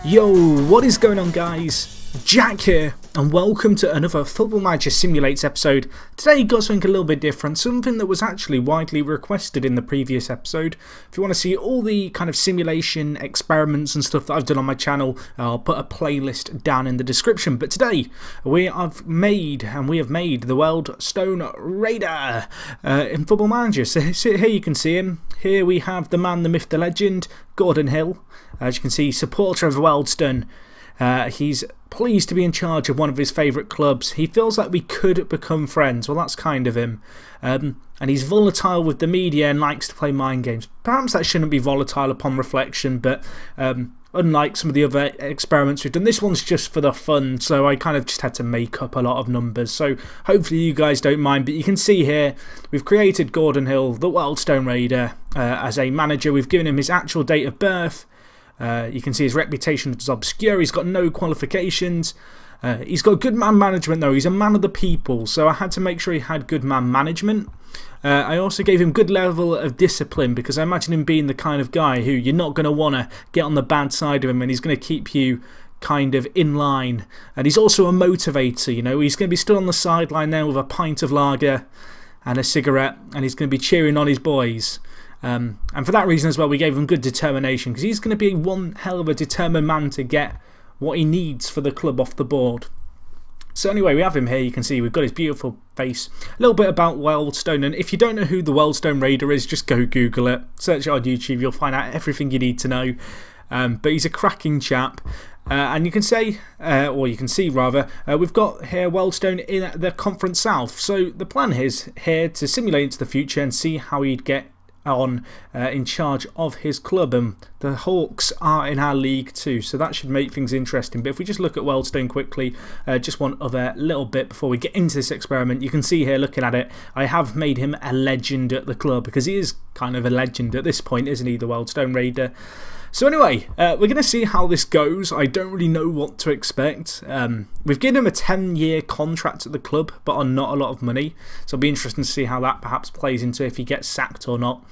Yo, what is going on, guys? Jack here, and welcome to another Football Manager Simulates episode. Today got something a little bit different, something that was actually widely requested in the previous episode. If you want to see all the kind of simulation experiments and stuff that I've done on my channel, I'll put a playlist down in the description. But today we have made the Wealdstone Raider in Football Manager. So here you can see him. Here we have the man, the myth, the legend, Gordon Hill. As you can see, supporter of Wealdstone. He's pleased to be in charge of one of his favourite clubs. He feels like we could become friends. Well, that's kind of him. And he's volatile with the media and likes to play mind games. Perhaps that shouldn't be volatile upon reflection, but unlike some of the other experiments we've done, this one's just for the fun, so I kind of just had to make up a lot of numbers. So hopefully you guys don't mind, but you can see here we've created Gordon Hill, the Wealdstone Raider, as a manager. We've given him his actual date of birth. You can see his reputation is obscure. He's got no qualifications. He's got good man management though. He's a man of the people, so I had to make sure he had good man management. I also gave him good level of discipline, because I imagine him being the kind of guy who you're not going to want to get on the bad side of him, and he's going to keep you kind of in line. And he's also a motivator, you know. He's going to be stood on the sideline there with a pint of lager and a cigarette, and he's going to be cheering on his boys. And for that reason as well, we gave him good determination, because he's going to be one hell of a determined man to get what he needs for the club off the board. So anyway, we have him here. You can see we've got his beautiful face. A little bit about Wealdstone, and if you don't know who the Wealdstone Raider is, just go Google it. Search it on YouTube, you'll find out everything you need to know. But he's a cracking chap. And you can say, or you can see rather, we've got here Wealdstone in the Conference South. So the plan is here to simulate into the future and see how he'd get on in charge of his club, and the Hawks are in our league too, so that should make things interesting. But if we just look at Wealdstone quickly, just one other little bit before we get into this experiment, you can see here, looking at it, I have made him a legend at the club, because he is kind of a legend at this point, isn't he, the Wealdstone Raider? So anyway, we're going to see how this goes. I don't really know what to expect. We've given him a 10-year contract at the club, but on not a lot of money. So it'll be interesting to see how that perhaps plays into if he gets sacked or not.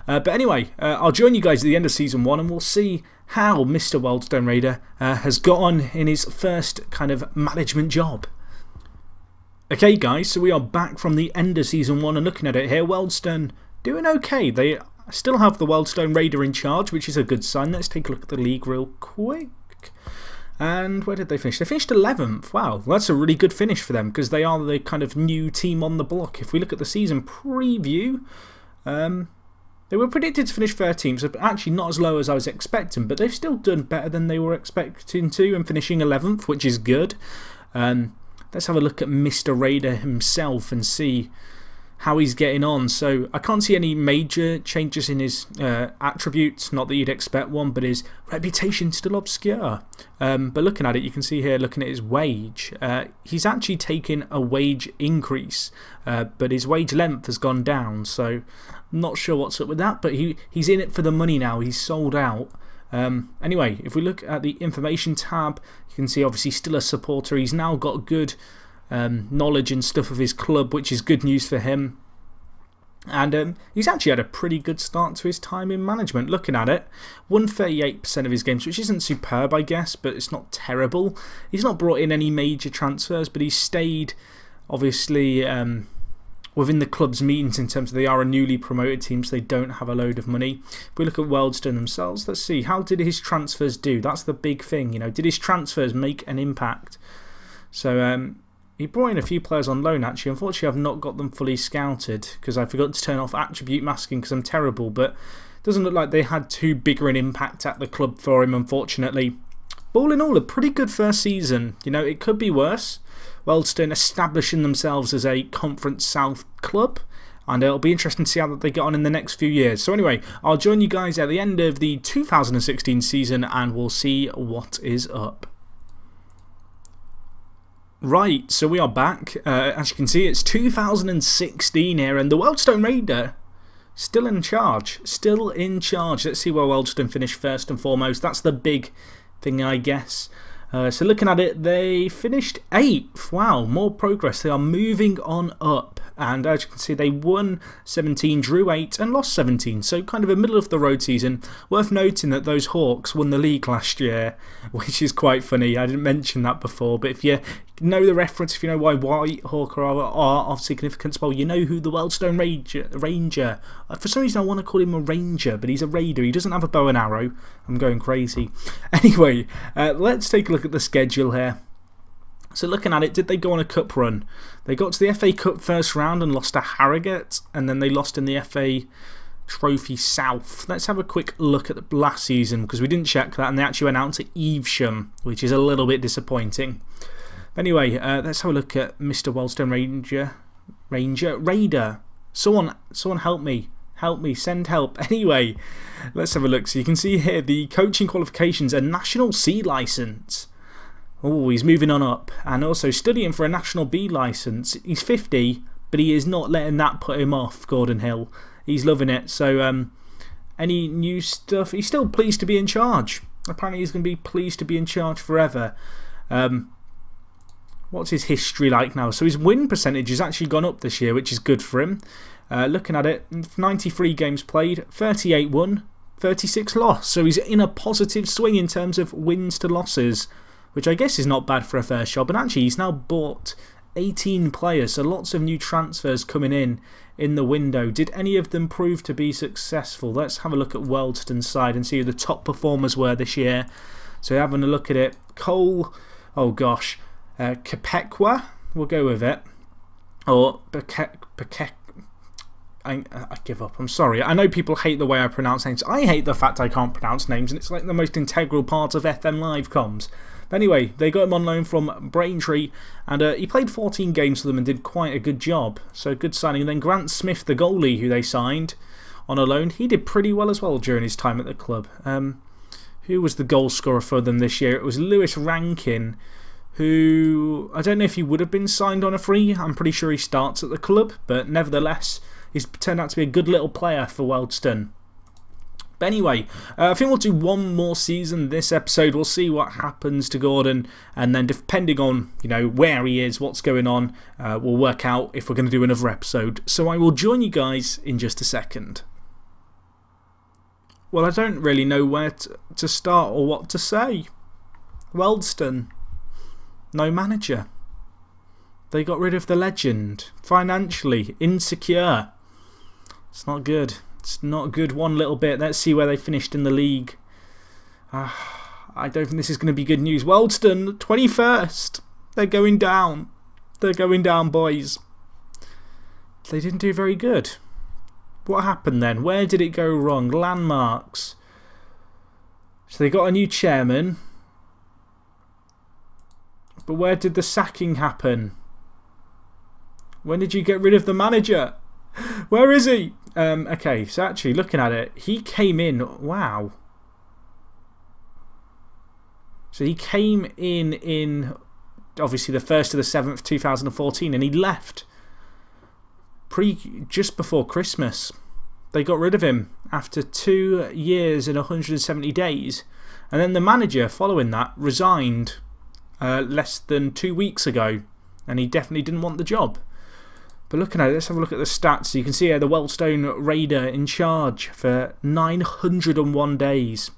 But anyway, I'll join you guys at the end of Season 1 and we'll see how Mr. Wealdstone Raider has got on in his first kind of management job. Okay guys, so we are back from the end of Season 1 and looking at it here, Wealdstone doing okay. They still have the Wealdstone Raider in charge, which is a good sign. Let's take a look at the league real quick. And where did they finish? They finished 11th. Wow, that's a really good finish for them, because they are the kind of new team on the block. If we look at the season preview, they were predicted to finish 13th, so actually not as low as I was expecting, but they've still done better than they were expecting to, and finishing 11th, which is good. Let's have a look at Mr. Raider himself and see how he's getting on. So I can't see any major changes in his attributes, not that you'd expect one, but his reputation still obscure. But looking at it, you can see here, looking at his wage, he's actually taken a wage increase, but his wage length has gone down, so I'm not sure what's up with that, but he's in it for the money now. He's sold out. Anyway, if we look at the information tab, you can see obviously still a supporter. He's now got good knowledge and stuff of his club, which is good news for him. And he's actually had a pretty good start to his time in management. Looking at it, won 38% of his games, which isn't superb, I guess, but it's not terrible. He's not brought in any major transfers, but he's stayed, obviously, within the club's means in terms of they are a newly promoted team, so they don't have a load of money. If we look at Wealdstone themselves, let's see, how did his transfers do? That's the big thing, you know. Did his transfers make an impact? So, he brought in a few players on loan, actually. Unfortunately, I've not got them fully scouted, because I forgot to turn off attribute masking because I'm terrible. But it doesn't look like they had too bigger an impact at the club for him, unfortunately. But all in all, a pretty good first season. You know, it could be worse. Wealdstone establishing themselves as a Conference South club, and it'll be interesting to see how they get on in the next few years. So anyway, I'll join you guys at the end of the 2016 season and we'll see what is up. Right, so we are back. As you can see, it's 2016 here, and the Wealdstone Raider still in charge. Still in charge. Let's see where Wealdstone finished first and foremost. That's the big thing, I guess. So looking at it, they finished 8th. Wow, more progress. They are moving on up. and as you can see, they won 17, drew 8, and lost 17. So kind of a middle of the road season. Worth noting that those Hawks won the league last year, which is quite funny. I didn't mention that before, but if you know the reference, if you know why White Hawk are of significance, well, you know who the Wealdstone Ranger. For some reason, I want to call him a Ranger, but he's a Raider. He doesn't have a bow and arrow. I'm going crazy. Anyway, let's take a look at the schedule here. So looking at it, did they go on a cup run? They got to the FA Cup first round and lost to Harrogate, and then they lost in the FA Trophy South. Let's have a quick look at the last season, because we didn't check that, and they actually went out to Evesham, which is a little bit disappointing. Anyway, let's have a look at Mr. Wealdstone Raider. Someone help me. Help me, send help. Anyway, let's have a look. So you can see here the coaching qualifications, a National C licence. Oh, he's moving on up. And also studying for a National B licence. He's 50, but he is not letting that put him off, Gordon Hill. He's loving it. So, any new stuff? He's still pleased to be in charge. Apparently he's going to be pleased to be in charge forever. What's his history like now? So his win percentage has actually gone up this year, which is good for him. Looking at it, 93 games played, 38 won, 36 lost. So he's in a positive swing in terms of wins to losses, which I guess is not bad for a first job. And actually, he's now bought 18 players, so lots of new transfers coming in the window. Did any of them prove to be successful? Let's have a look at Wealdstone's side and see who the top performers were this year. So having a look at it, Cole, oh gosh, Kapekwa, we'll go with it. Or I give up, I'm sorry. I know people hate the way I pronounce names. I hate the fact I can't pronounce names, and it's like the most integral part of FM Live comms. But anyway, they got him on loan from Braintree, and he played 14 games for them and did quite a good job. So good signing. And then Grant Smith, the goalie who they signed on a loan, he did pretty well as well during his time at the club. Who was the goal scorer for them this year? It was Lewis Rankin, who I don't know if he would have been signed on a free. I'm pretty sure he starts at the club, but nevertheless, he's turned out to be a good little player for Wealdstone. But anyway, I think we'll do one more season this episode. We'll see what happens to Gordon, and then depending on where he is, what's going on, we'll work out if we're going to do another episode. So I will join you guys in just a second. Well, I don't really know where to start or what to say. Wealdstone, no manager. They got rid of the legend. Financially insecure. It's not good. It's not good one little bit. Let's see where they finished in the league. I don't think this is going to be good news. Wealdstone, 21st. They're going down. They're going down, boys. They didn't do very good. What happened then? Where did it go wrong? Landmarks. So they got a new chairman. But where did the sacking happen? When did you get rid of the manager? Where is he? Okay, so actually looking at it, he came in. Wow. So he came in obviously the 1st of the 7th, 2014, and he left just before Christmas. They got rid of him after 2 years and 170 days, and then the manager following that resigned less than 2 weeks ago, and he definitely didn't want the job. But looking at it, let's have a look at the stats. So you can see here the Wealdstone Raider in charge for 901 days.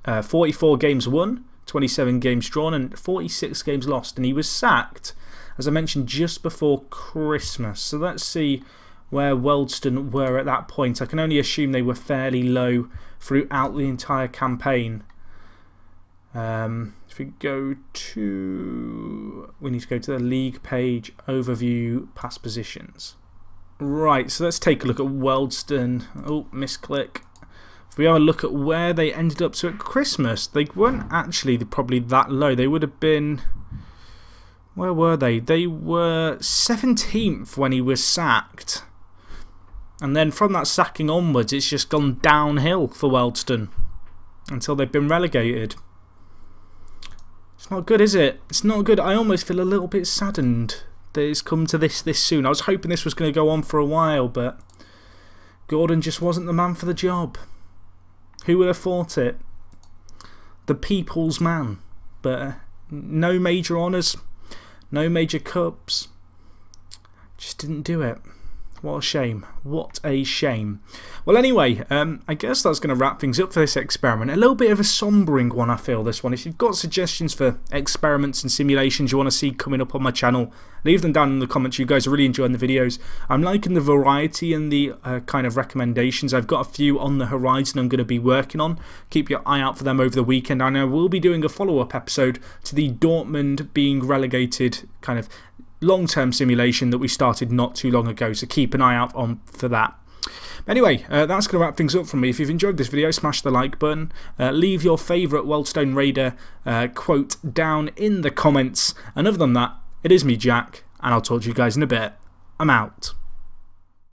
44 games won, 27 games drawn, and 46 games lost. And he was sacked, as I mentioned, just before Christmas. So let's see where Wealdstone were at that point. I can only assume they were fairly low throughout the entire campaign. If we go to... we need to go to the league page, overview, past positions. Right, so let's take a look at Wealdstone. Oh, misclick. If we have a look at where they ended up, so at Christmas, they weren't actually probably that low. They would have been... where were they? They were 17th when he was sacked. And then from that sacking onwards, it's just gone downhill for Wealdstone until they've been relegated. It's not good, is it? It's not good. I almost feel a little bit saddened that it's come to this soon. I was hoping this was going to go on for a while, but Gordon just wasn't the man for the job. Who would have thought it? The people's man. But no major honours, no major cups. Just didn't do it. What a shame. What a shame. Well, anyway, I guess that's going to wrap things up for this experiment. A little bit of a sombering one, I feel, this one. If you've got suggestions for experiments and simulations you want to see coming up on my channel, leave them down in the comments. You guys are really enjoying the videos. I'm liking the variety and the kind of recommendations. I've got a few on the horizon I'm going to be working on. Keep your eye out for them over the weekend. And I will be doing a follow-up episode to the Dortmund being relegated kind of long-term simulation that we started not too long ago, so keep an eye out for that. Anyway, that's going to wrap things up from me. If you've enjoyed this video, smash the like button. Leave your favourite Wealdstone Raider quote down in the comments. And other than that, it is me, Jack, and I'll talk to you guys in a bit. I'm out.